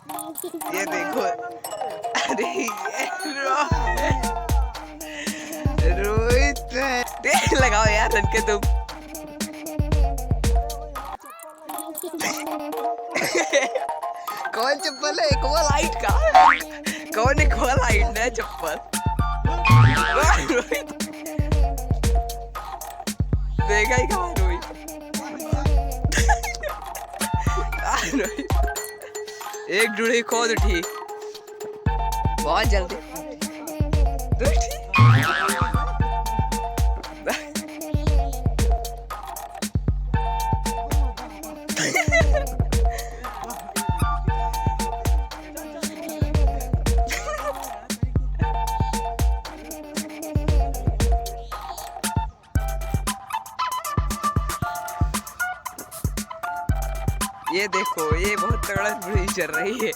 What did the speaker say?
ये देखो, अरे ये रोहित है। लगाओ यार रन के तुम। कौन चप्पल है? एक वो लाइट का। कौन एक वो लाइट है चप्पल? रोहित देखा ही कहाँ रोहित? रोहित एक ढूंढी खोद उठी बहुत जल्दी। ये देखो, ये बहुत तगड़ा चल रही है।